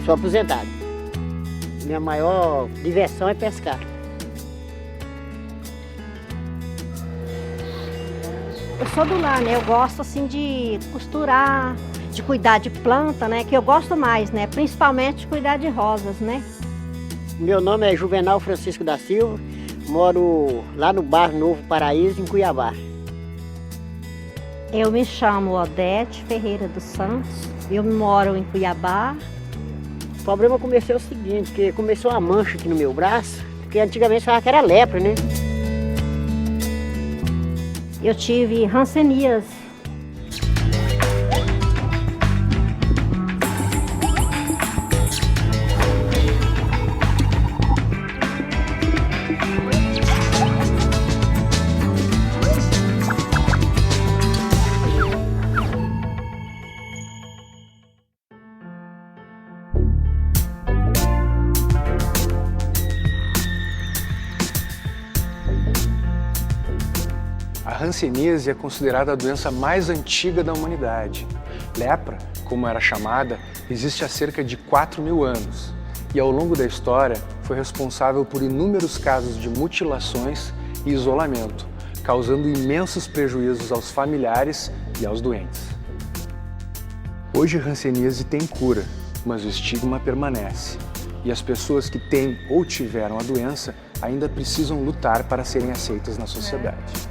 Sou aposentado. Minha maior diversão é pescar. Eu sou do lar, né? Eu gosto assim de costurar, de cuidar de planta, né? Que eu gosto mais, né? Principalmente de cuidar de rosas, né? Meu nome é Juvenal Francisco da Silva, moro lá no bairro Novo Paraíso, em Cuiabá. Eu me chamo Odete Ferreira dos Santos, eu moro em Cuiabá. O problema começou o seguinte, que começou uma mancha aqui no meu braço, porque antigamente falava que era lepra, né? Eu tive hanseníase. A hanseníase é considerada a doença mais antiga da humanidade. Lepra, como era chamada, existe há cerca de 4.000 anos e ao longo da história foi responsável por inúmeros casos de mutilações e isolamento, causando imensos prejuízos aos familiares e aos doentes. Hoje a hanseníase tem cura, mas o estigma permanece e as pessoas que têm ou tiveram a doença ainda precisam lutar para serem aceitas na sociedade.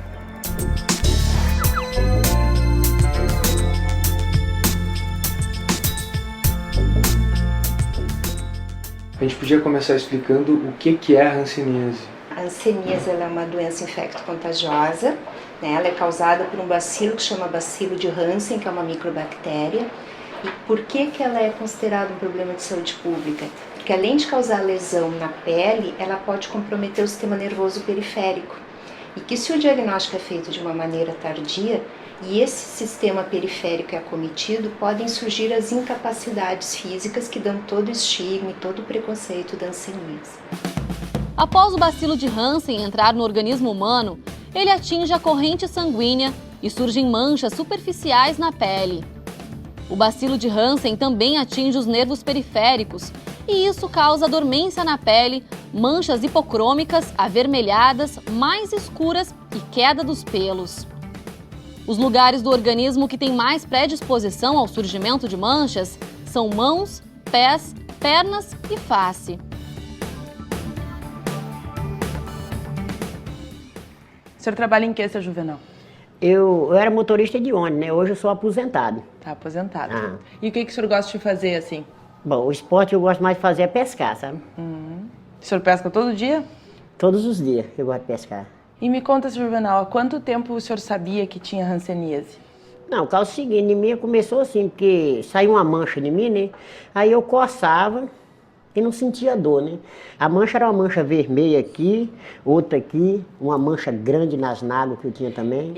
A gente podia começar explicando o que é a hanseníase. A hanseníase ela é uma doença infecto-contagiosa, né? Ela é causada por um bacilo que chama bacilo de Hansen, que é uma microbactéria. E por que ela é considerada um problema de saúde pública? Porque além de causar lesão na pele, ela pode comprometer o sistema nervoso periférico. E que se o diagnóstico é feito de uma maneira tardia e esse sistema periférico é acometido, podem surgir as incapacidades físicas que dão todo o estigma e todo o preconceito da hanseníase. Após o bacilo de Hansen entrar no organismo humano, ele atinge a corrente sanguínea e surgem manchas superficiais na pele. O bacilo de Hansen também atinge os nervos periféricos e isso causa dormência na pele, manchas hipocrômicas, avermelhadas, mais escuras e queda dos pelos. Os lugares do organismo que têm mais predisposição ao surgimento de manchas são mãos, pés, pernas e face. O senhor trabalha em que, seu Juvenal? Eu era motorista de ônibus, né? Hoje eu sou aposentado. Tá aposentado. Ah. E o que o senhor gosta de fazer assim? Bom, o esporte que eu gosto mais de fazer é pescar, sabe? O senhor pesca todo dia? Todos os dias eu gosto de pescar. E me conta, seu Juvenal, há quanto tempo o senhor sabia que tinha hanseníase? Não, o caso é o seguinte, em mim começou assim, porque saiu uma mancha em mim, né? Aí eu coçava e não sentia dor, né? A mancha era uma mancha vermelha aqui, outra aqui, uma mancha grande nas nádegas que eu tinha também.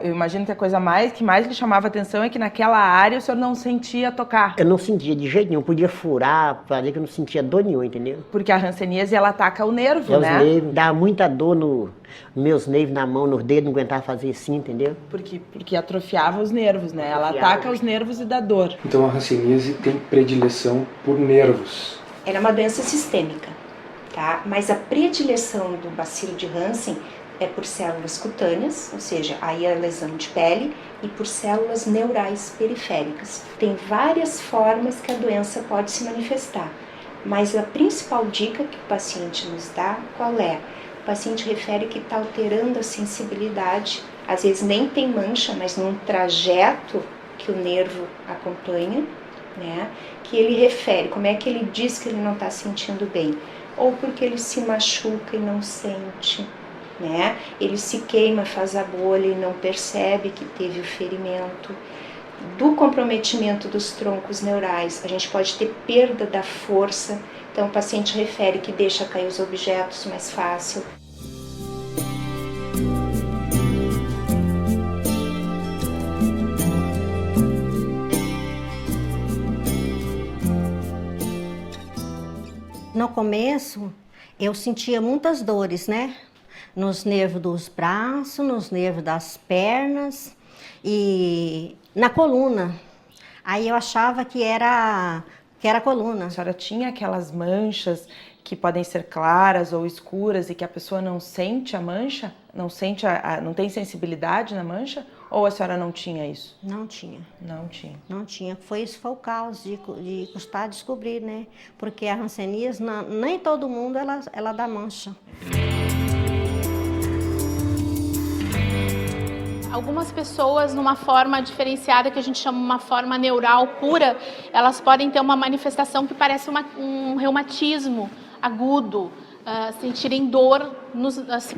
Eu imagino que a coisa que mais lhe chamava atenção é que naquela área o senhor não sentia tocar. Eu não sentia de jeito nenhum, podia furar, fazer que eu não sentia dor nenhuma, entendeu? Porque a hanseníase, ela ataca o nervo, né? Os nervos, dava muita dor nos meus nervos na mão, nos dedos, não aguentava fazer assim, entendeu? Porque atrofiava os nervos, né? Ela ataca os nervos e dá dor. Então a hanseníase tem predileção por nervos. Ela é uma doença sistêmica, tá? Mas a predileção do bacilo de Hansen é por células cutâneas, ou seja, aí a lesão de pele, e por células neurais periféricas. Tem várias formas que a doença pode se manifestar, mas a principal dica que o paciente nos dá, qual é? O paciente refere que está alterando a sensibilidade, às vezes nem tem mancha, mas num trajeto que o nervo acompanha, né? Que ele refere, como é que ele diz que ele não está sentindo bem? Ou porque ele se machuca e não sente, né? Ele se queima, faz a bolha e não percebe que teve o ferimento. Do comprometimento dos troncos neurais, a gente pode ter perda da força, então o paciente refere que deixa cair os objetos mais fácil. No começo, eu sentia muitas dores, né? Nos nervos dos braços, nos nervos das pernas e na coluna. Aí eu achava que era Que era a coluna. A senhora tinha aquelas manchas que podem ser claras ou escuras e que a pessoa não sente a mancha? Não sente não tem sensibilidade na mancha? Ou a senhora não tinha isso? Não tinha. Não tinha. Não tinha. Isso foi o caos de custar descobrir, né? Porque a hanseníase, nem todo mundo ela dá mancha. Algumas pessoas, numa forma diferenciada, que a gente chama uma forma neural pura, elas podem ter uma manifestação que parece um reumatismo agudo, sentirem dor,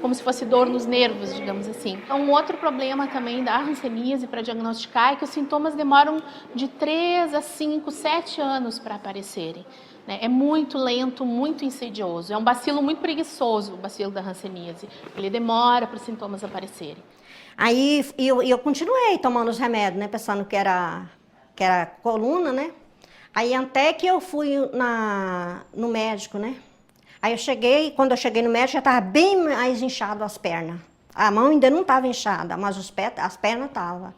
como se fosse dor nos nervos, digamos assim. Então, um outro problema também da hanseníase para diagnosticar é que os sintomas demoram de 3 a 5, 7 anos para aparecerem. É muito lento, muito insidioso. É um bacilo muito preguiçoso, o bacilo da hanseníase. Ele demora para os sintomas aparecerem. Aí eu continuei tomando os remédios, né? Pensando que era coluna, né? Aí até que eu fui no médico, né? Aí quando eu cheguei no médico, já estava bem mais inchado as pernas. A mão ainda não estava inchada, mas as pernas estavam.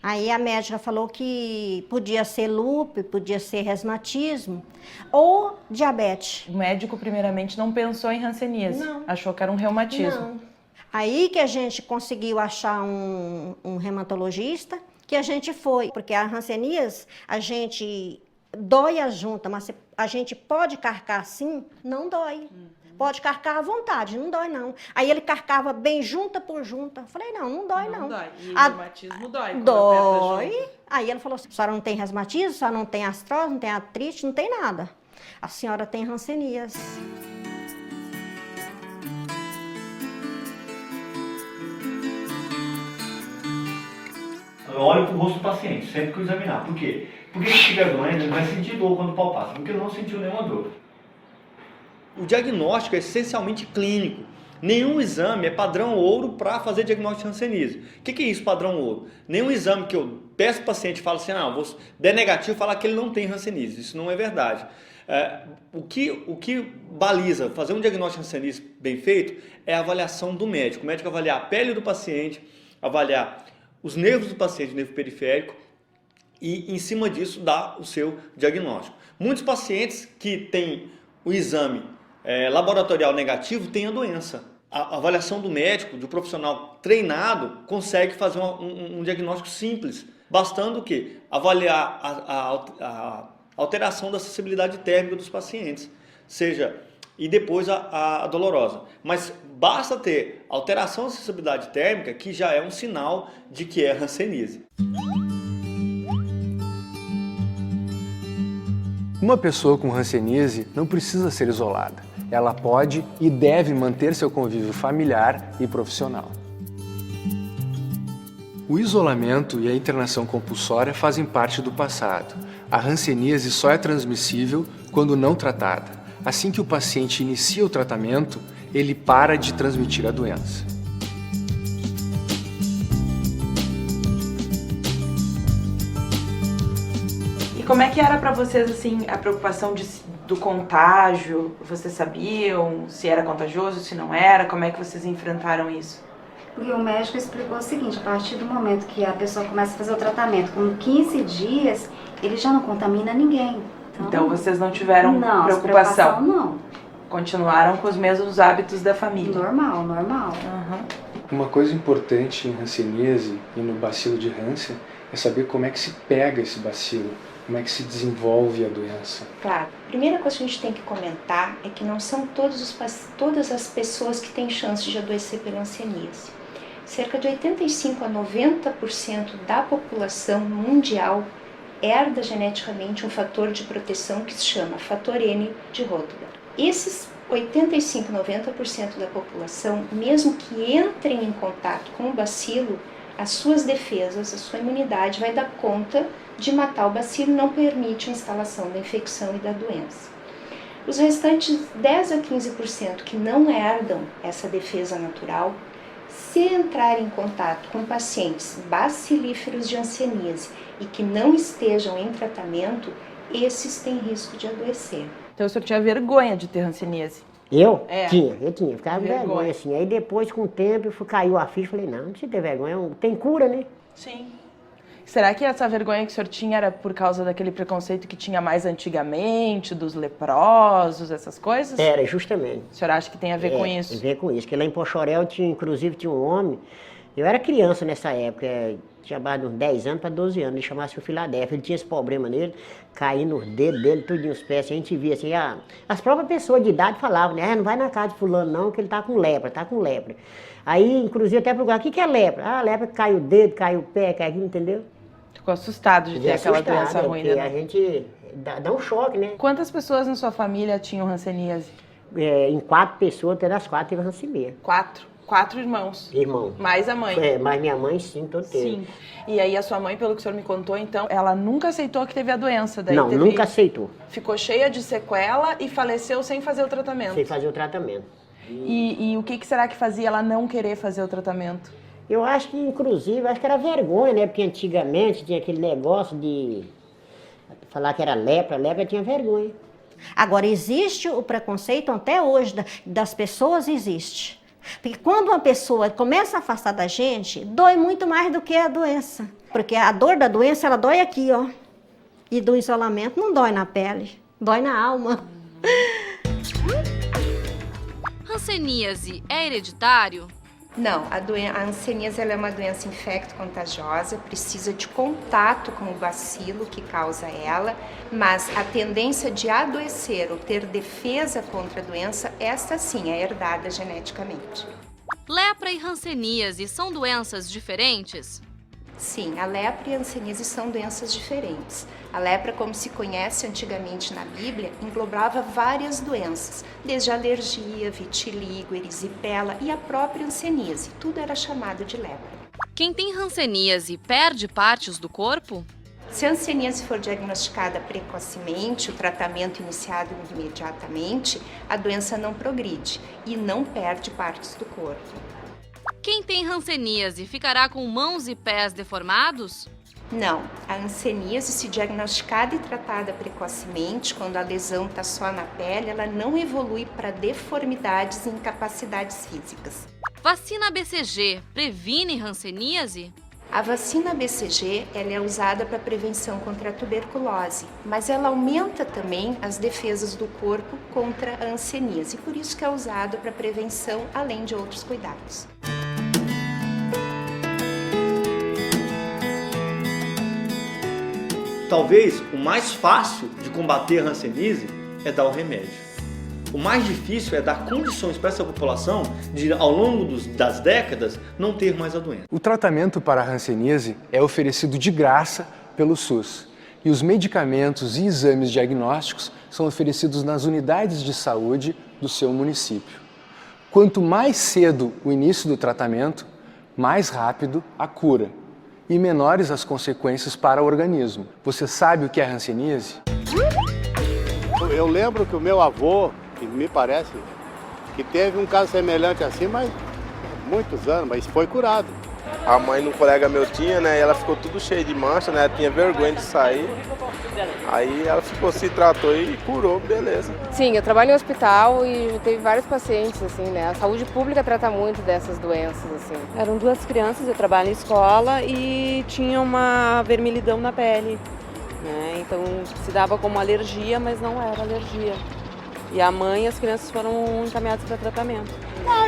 Aí a médica falou que podia ser lúpus, podia ser reumatismo ou diabetes. O médico, primeiramente, não pensou em hanseníase. Não. Achou que era um reumatismo. Não. Aí que a gente conseguiu achar um reumatologista, que a gente foi. Porque a hanseníase, a gente dói a junta, mas a gente pode carcar assim, não dói. Pode carcar à vontade, não dói não. Aí ele carcava bem junta por junta. Falei, não dói não. Não dói. E o reumatismo dói. Quando Dói. aperta junto. Aí ele falou assim, a senhora não tem reumatismo, a senhora não tem artrose, não tem artrite, não tem nada. A senhora tem hanseníase. Eu olho para o rosto do paciente, sempre que eu examinar. Por quê? Porque se estiver doendo, ele vai sentir dor quando palpar, porque ele não sentiu nenhuma dor. O diagnóstico é essencialmente clínico. Nenhum exame é padrão ouro para fazer diagnóstico de hanseníase. O que é isso, padrão ouro? Nenhum exame que eu peço para o paciente e falo assim, der negativo, falar que ele não tem hanseníase. Isso não é verdade. O que baliza fazer um diagnóstico de hanseníase bem feito é a avaliação do médico. O médico avaliar a pele do paciente, avaliar os nervos do paciente, o nervo periférico, e em cima disso dá o seu diagnóstico. Muitos pacientes que têm o exame laboratorial negativo têm a doença. A avaliação do médico, do profissional treinado, consegue fazer um diagnóstico simples, bastando o quê? Avaliar a alteração da sensibilidade térmica dos pacientes, e depois a dolorosa. Mas basta ter alteração da sensibilidade térmica, que já é um sinal de que é hanseníase. Uma pessoa com hanseníase não precisa ser isolada. Ela pode e deve manter seu convívio familiar e profissional. O isolamento e a internação compulsória fazem parte do passado. A hanseníase só é transmissível quando não tratada. Assim que o paciente inicia o tratamento, ele para de transmitir a doença. E como é que era para vocês, assim, a preocupação do contágio? Vocês sabiam se era contagioso, se não era? Como é que vocês enfrentaram isso? Porque o médico explicou o seguinte, a partir do momento que a pessoa começa a fazer o tratamento, com 15 dias, ele já não contamina ninguém. Então vocês não tiveram preocupação? Não. Continuaram com os mesmos hábitos da família? Normal. Uhum. Uma coisa importante em hanseníase e no bacilo de Hansen é saber como é que se pega esse bacilo, como é que se desenvolve a doença. Claro, a primeira coisa que a gente tem que comentar é que não são todas as pessoas que têm chance de adoecer pela hanseníase. Cerca de 85 a 90% da população mundial herda geneticamente um fator de proteção que se chama fator N de Rotterdam. Esses 85 a 90% da população, mesmo que entrem em contato com o bacilo, as suas defesas, a sua imunidade vai dar conta de matar o bacilo e não permite a instalação da infecção e da doença. Os restantes 10 a 15% que não herdam essa defesa natural, se entrarem em contato com pacientes bacilíferos de hanseníase e que não estejam em tratamento, esses têm risco de adoecer. Então o senhor tinha vergonha de ter hanseníase? Eu? É. Eu tinha, ficava com vergonha assim. Aí depois, com o tempo, caiu a ficha, falei, não precisa ter vergonha, tem cura, né? Sim. Será que essa vergonha que o senhor tinha era por causa daquele preconceito que tinha mais antigamente, dos leprosos, essas coisas? Era, justamente. O senhor acha que tem a ver com isso? Tem a ver com isso, porque lá em Pochorel, inclusive, tinha um homem, eu era criança nessa época, tinha mais de uns 10 anos para 12 anos, ele chamava-se o Filadélfia, ele tinha esse problema nele, caindo os dedos dele, tudinho os pés, a gente via assim, as próprias pessoas de idade falavam, né, não vai na casa de fulano não, que ele tá com lepra, Aí, inclusive, até perguntavam, o que é lepra? Ah, lepra cai o dedo, cai o pé, cai aqui, entendeu? Ficou assustado de ter aquela doença ruim, né? A gente dá um choque, né? Quantas pessoas na sua família tinham hanseníase? Em 4 pessoas, até das 4 teve hanseníase. 4 irmãos? Irmão. Mais a mãe? Mais minha mãe, sim, todo teve. 5. E aí a sua mãe, pelo que o senhor me contou, então, ela nunca aceitou que teve a doença? Daí não, nunca aceitou. Ficou cheia de sequela e faleceu sem fazer o tratamento? Sem fazer o tratamento. E o que será que fazia ela não querer fazer o tratamento? Eu acho que, inclusive, acho que era vergonha, né? Porque antigamente tinha aquele negócio de falar que era lepra tinha vergonha. Agora, existe o preconceito até hoje, das pessoas existe. Porque quando uma pessoa começa a afastar da gente, dói muito mais do que a doença. Porque a dor da doença, ela dói aqui, ó. E do isolamento não dói na pele, dói na alma. Hanseníase é hereditário? Não, a hanseníase ela é uma doença infecto-contagiosa, precisa de contato com o bacilo que causa ela, mas a tendência de adoecer ou ter defesa contra a doença, esta sim é herdada geneticamente. Lepra e hanseníase são doenças diferentes? Sim, a lepra e a hanseníase são doenças diferentes. A lepra, como se conhece antigamente na Bíblia, englobava várias doenças, desde alergia, vitiligo, erisipela e a própria hanseníase. Tudo era chamado de lepra. Quem tem hanseníase perde partes do corpo? Se a hanseníase for diagnosticada precocemente, o tratamento iniciado imediatamente, a doença não progride e não perde partes do corpo. Quem tem hanseníase ficará com mãos e pés deformados? Não, a hanseníase, se diagnosticada e tratada precocemente, quando a lesão está só na pele, ela não evolui para deformidades e incapacidades físicas. Vacina BCG previne hanseníase? A vacina BCG ela é usada para prevenção contra a tuberculose, mas ela aumenta também as defesas do corpo contra a hanseníase, por isso que é usada para prevenção, além de outros cuidados. Talvez o mais fácil de combater a hanseníase é dar o remédio. O mais difícil é dar condições para essa população de, ao longo das décadas, não ter mais a doença. O tratamento para a hanseníase é oferecido de graça pelo SUS. E os medicamentos e exames diagnósticos são oferecidos nas unidades de saúde do seu município. Quanto mais cedo o início do tratamento, mais rápido a cura e menores as consequências para o organismo. Você sabe o que é hanseníase? Eu lembro que o meu avô, que me parece, que teve um caso semelhante assim, mas muitos anos, mas foi curado. A mãe de um colega meu tinha, né, e ela ficou tudo cheia de mancha, né, tinha vergonha de sair. Aí ela se tratou e curou, beleza. Sim, eu trabalho em hospital e já teve vários pacientes, assim, né? A saúde pública trata muito dessas doenças, assim. Eram 2 crianças, eu trabalho em escola e tinha uma vermelhidão na pele, né? Então se dava como alergia, mas não era alergia. E a mãe e as crianças foram encaminhadas para tratamento.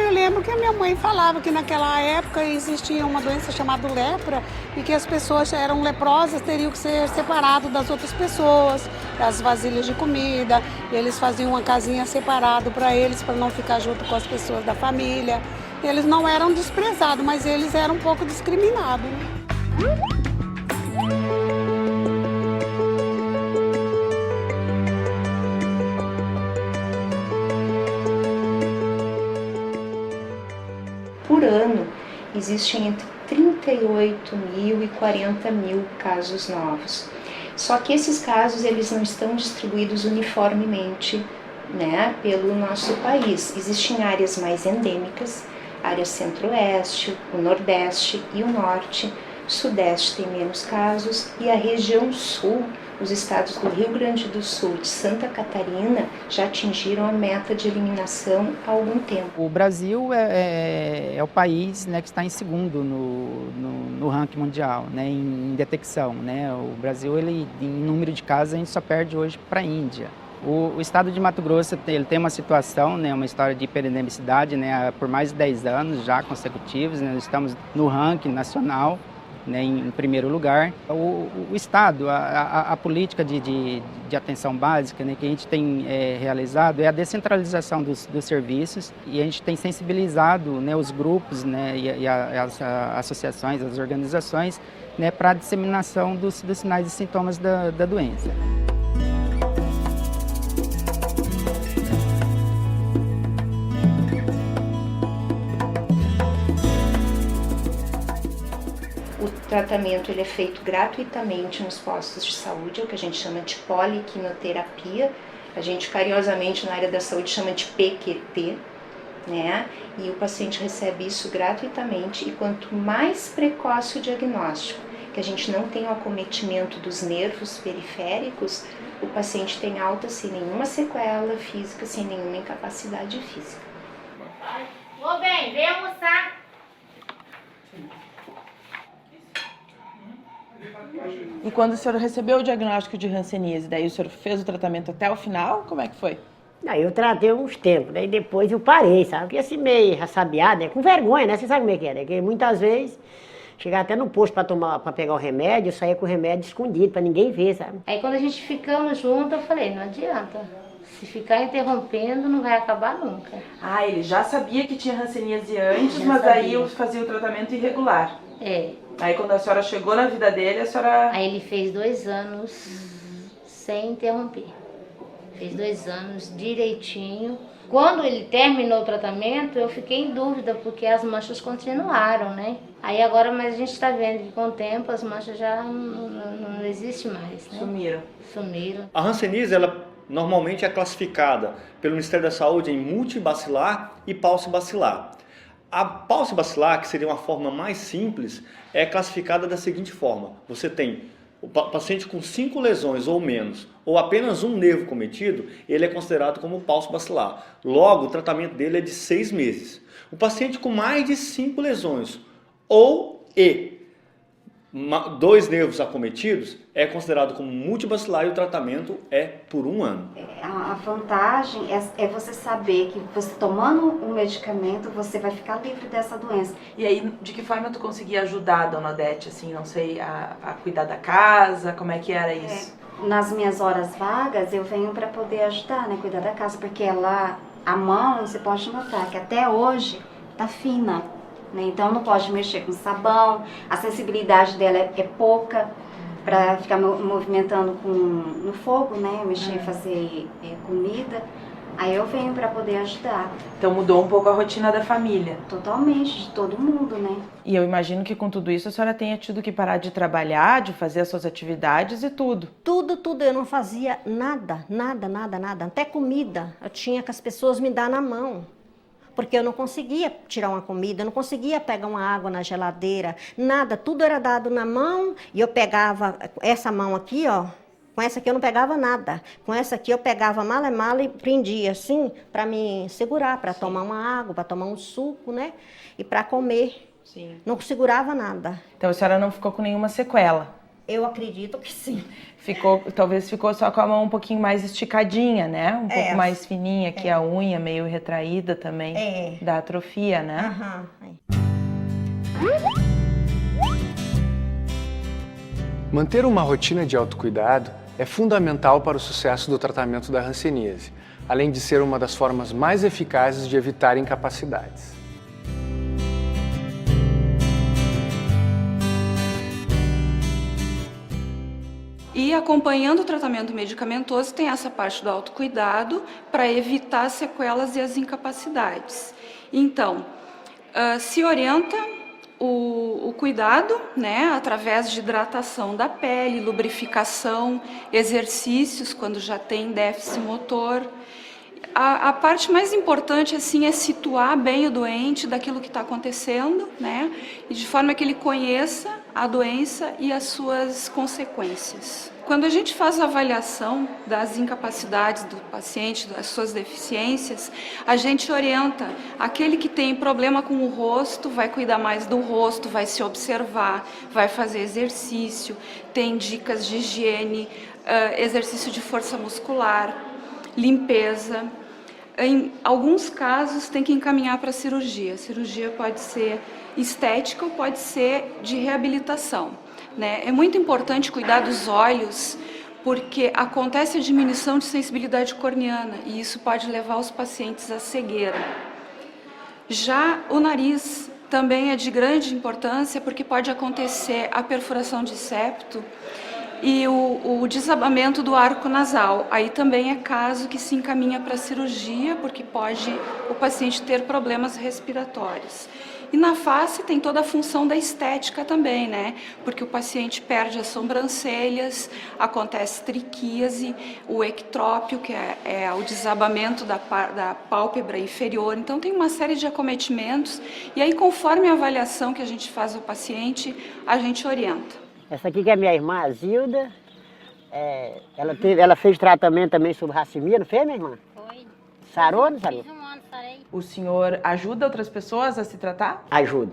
Eu lembro que a minha mãe falava que naquela época existia uma doença chamada lepra e que as pessoas eram leprosas, teriam que ser separadas das outras pessoas, das vasilhas de comida, e eles faziam uma casinha separada para eles, para não ficar junto com as pessoas da família. Eles não eram desprezados, mas eles eram um pouco discriminados, né? Por ano, existem entre 38 mil e 40 mil casos novos. Só que esses casos eles não estão distribuídos uniformemente, né, pelo nosso país. Existem áreas mais endêmicas, área centro-oeste, o nordeste e o norte. Sudeste tem menos casos e a região sul os estados do Rio Grande do Sul e de Santa Catarina já atingiram a meta de eliminação há algum tempo. O Brasil é o país, né, que está em segundo no ranking mundial, né, em detecção, né? O Brasil, ele, em número de casos, a gente só perde hoje para a Índia. O estado de Mato Grosso ele tem uma situação, né, uma história de hiperendemicidade, né, por mais de 10 anos já consecutivos, né, nós estamos no ranking nacional, né, em primeiro lugar. O Estado, a política de atenção básica, né, que a gente tem realizado é a descentralização dos serviços, e a gente tem sensibilizado, né, os grupos, né, e as associações, as organizações, né, para a disseminação dos sinais e sintomas da doença. O tratamento ele é feito gratuitamente nos postos de saúde, é o que a gente chama de poliquinoterapia. A gente carinhosamente na área da saúde chama de PQT, né? E o paciente recebe isso gratuitamente, e quanto mais precoce o diagnóstico, que a gente não tem o acometimento dos nervos periféricos, o paciente tem alta sem nenhuma sequela física, sem nenhuma incapacidade física. Ô bem, vem almoçar. E quando o senhor recebeu o diagnóstico de hanseníase, daí o senhor fez o tratamento até o final? Como é que foi? Aí eu tratei uns tempos, daí depois eu parei, sabe? Porque assim, meio ressabiado, né? Com vergonha, né? Você sabe como é que é, né? Porque muitas vezes, chegava até no posto pra pegar o remédio, eu saía com o remédio escondido, pra ninguém ver, sabe? Aí quando a gente ficamos juntos, eu falei, não adianta. Se ficar interrompendo, não vai acabar nunca. Ah, ele já sabia que tinha hanseníase antes, Já mas sabia. aí eu fazia o tratamento irregular. É. Aí quando a senhora chegou na vida dele, a senhora... Aí ele fez 2 anos sem interromper. Fez 2 anos direitinho. Quando ele terminou o tratamento, eu fiquei em dúvida, porque as manchas continuaram, né? Aí agora, mas a gente está vendo que com o tempo as manchas já não existem mais, né? Sumiram. A hanseníase, ela normalmente é classificada pelo Ministério da Saúde em multibacilar e paucibacilar. A paucibacilar, que seria uma forma mais simples, é classificada da seguinte forma: você tem o paciente com 5 lesões ou menos, ou apenas um nervo cometido, ele é considerado como paucibacilar. Logo, o tratamento dele é de 6 meses. O paciente com mais de 5 lesões ou 2 nervos acometidos é considerado como multibacilar, e o tratamento é por 1 ano. A vantagem é você saber que você tomando um medicamento, você vai ficar livre dessa doença. E aí, de que forma tu conseguia ajudar a dona Odete, assim, não sei, a cuidar da casa, como é que era isso? Nas minhas horas vagas, eu venho para poder ajudar, né, cuidar da casa, porque ela, a mão, você pode notar que até hoje tá fina, né, então não pode mexer com sabão, a sensibilidade dela é pouca para ficar movimentando no fogo, né, mexer, fazer comida. Aí eu venho para poder ajudar. Então mudou um pouco a rotina da família? Totalmente, de todo mundo, né? E eu imagino que com tudo isso a senhora tenha tido que parar de trabalhar, de fazer as suas atividades e tudo. Tudo. Eu não fazia nada. Até comida eu tinha que as pessoas me dar na mão. Porque eu não conseguia tirar uma comida, eu não conseguia pegar uma água na geladeira, nada. Tudo era dado na mão e eu pegava essa mão aqui, ó. Com essa aqui eu não pegava nada. Com essa aqui eu pegava mala e prendia assim, para me segurar, para tomar uma água, para tomar um suco, né? E para comer. Sim. Não segurava nada. Então a senhora não ficou com nenhuma sequela? Eu acredito que sim. Talvez ficou só com a mão um pouquinho mais esticadinha, né? Um pouco mais fininha, aqui a unha meio retraída também, da atrofia, né? Manter uma rotina de autocuidado é fundamental para o sucesso do tratamento da hanseníase, além de ser uma das formas mais eficazes de evitar incapacidades. E acompanhando o tratamento medicamentoso tem essa parte do autocuidado para evitar as sequelas e as incapacidades. Então, se orienta o cuidado, né, através de hidratação da pele, lubrificação, exercícios quando já tem déficit motor. A parte mais importante assim é situar bem o doente daquilo que está acontecendo, né, e de forma que ele conheça a doença e as suas consequências. Quando a gente faz a avaliação das incapacidades do paciente, das suas deficiências, a gente orienta aquele que tem problema com o rosto, vai cuidar mais do rosto, vai se observar, vai fazer exercício, tem dicas de higiene, exercício de força muscular, limpeza. Em alguns casos tem que encaminhar para a cirurgia. A cirurgia pode ser estética ou pode ser de reabilitação, né? É muito importante cuidar dos olhos, porque acontece a diminuição de sensibilidade corneana e isso pode levar os pacientes à cegueira. Já o nariz também é de grande importância, porque pode acontecer a perfuração de septo e o desabamento do arco nasal. Aí também é caso que se encaminha para a cirurgia, porque pode o paciente ter problemas respiratórios. E na face tem toda a função da estética também, né? Porque o paciente perde as sobrancelhas, acontece triquíase, o ectrópio, que é o desabamento da pálpebra inferior. Então tem uma série de acometimentos e aí conforme a avaliação que a gente faz ao paciente, a gente orienta. Essa aqui que é minha irmã, a Zilda, ela fez tratamento também sobre racemia, não fez, minha irmã? Foi. Sarou ou não sarou? Fiz 1 ano, sarei. O senhor ajuda outras pessoas a se tratar? Ajudo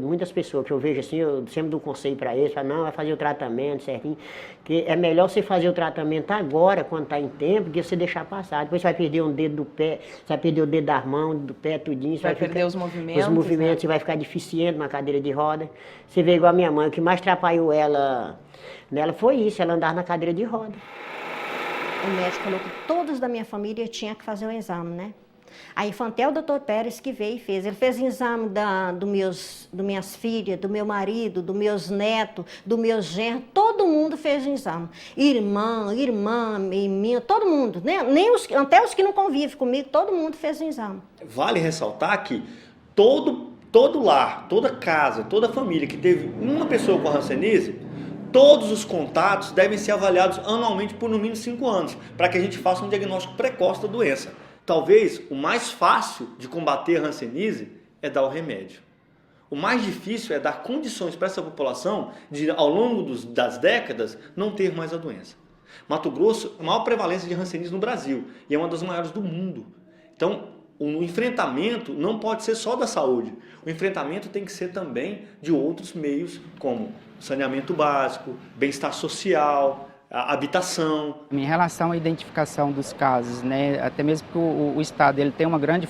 muitas pessoas, que eu vejo assim, eu sempre dou conselho para eles, falo, não, vai fazer o tratamento certinho, que é melhor você fazer o tratamento agora, quando está em tempo, que você deixar passar. Depois você vai perder um dedo do pé, você vai perder o dedo das mãos, do pé, tudinho. Você vai perder os movimentos. Os movimentos, você vai ficar deficiente numa cadeira de roda. Você vê igual a minha mãe, o que mais atrapalhou ela nela foi isso, ela andar na cadeira de roda. O médico falou que todos da minha família tinham que fazer o exame, né? Aí foi até o doutor Pérez que veio e fez. Ele fez exame das minhas filhas, do meu marido, dos meus netos, dos meus genros. Todo mundo fez o exame. Irmã, minha, todo mundo. Né? Até os que não convivem comigo, todo mundo fez o exame. Vale ressaltar que todo lar, toda casa, toda família que teve uma pessoa com hanseníase, todos os contatos devem ser avaliados anualmente por no mínimo 5 anos, para que a gente faça um diagnóstico precoce da doença. Talvez o mais fácil de combater a hanseníase é dar o remédio. O mais difícil é dar condições para essa população de, ao longo das décadas, não ter mais a doença. Mato Grosso é a maior prevalência de hanseníase no Brasil e é uma das maiores do mundo. Então, o enfrentamento não pode ser só da saúde. O enfrentamento tem que ser também de outros meios, como saneamento básico, bem-estar social, a habitação. Em relação à identificação dos casos, né, até mesmo que o Estado ele tem uma grande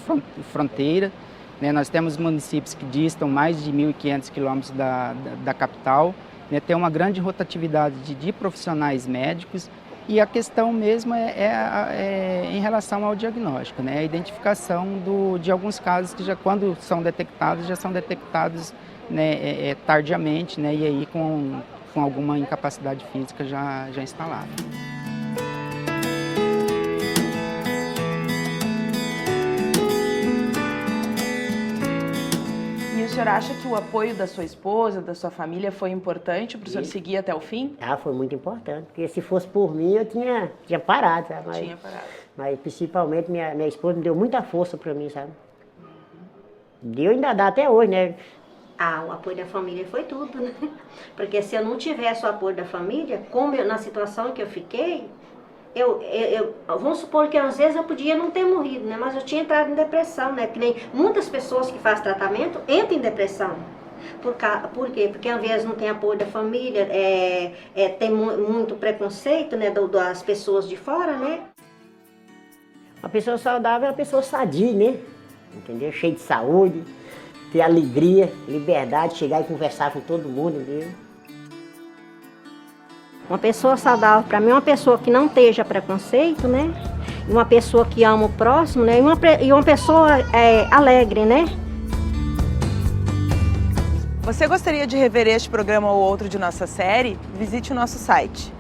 fronteira, né, nós temos municípios que distam mais de 1.500 quilômetros da capital, né, tem uma grande rotatividade de profissionais médicos e a questão mesmo é em relação ao diagnóstico, né, a identificação de alguns casos que já quando são detectados, né, tardiamente, né, e aí com alguma incapacidade física já instalada. E o senhor acha que o apoio da sua esposa, da sua família foi importante para o senhor seguir até o fim? Ah, foi muito importante, porque se fosse por mim eu tinha parado, sabe? Tinha parado. Mas principalmente minha esposa me deu muita força para mim, sabe? Deu e ainda dá até hoje, né? O apoio da família foi tudo, né? Porque se eu não tivesse o apoio da família, na situação que eu fiquei, vamos supor que às vezes eu podia não ter morrido, né? Mas eu tinha entrado em depressão, né? Que nem muitas pessoas que fazem tratamento entram em depressão. Por quê? Porque às vezes não tem apoio da família, tem muito preconceito, né? Das pessoas de fora, né? Uma pessoa saudável é uma pessoa sadia, né? Entendeu? Cheia de saúde. Ter alegria, liberdade, chegar e conversar com todo mundo, entendeu? Uma pessoa saudável, para mim, é uma pessoa que não esteja preconceito, né? E uma pessoa que ama o próximo, né? E uma pessoa alegre, né? Você gostaria de rever este programa ou outro de nossa série? Visite o nosso site